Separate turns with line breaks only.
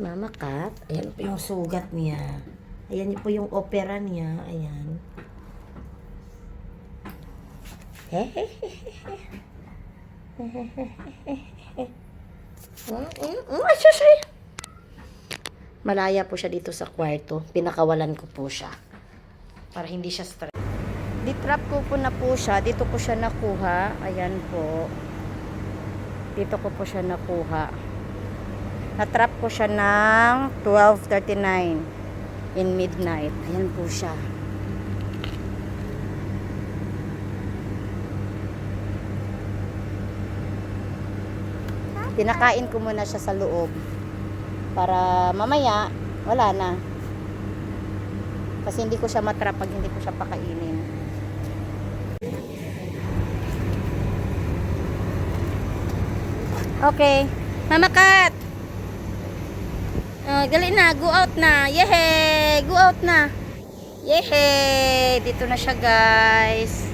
Mama Cat. Ayan po yung sugat niya. Ayan po yung opera niya. Ayan. Malaya po siya dito sa kwarto. Pinakawalan ko po siya. Para hindi siya stress. Ditrap ko po na po siya. Dito ko siya nakuha. Ayan po. Dito ko po siya nakuha. Natrap ko siya ng 12:39 in midnight. Ayan po siya. Pinakain ko muna siya sa loob. Para mamaya, wala na. Kasi hindi ko siya matrap pag hindi ko siya pakainin. Okay. Mama Cat! Gali na, go out na. Yehey! Go out na. Yehey! Dito na siya, guys.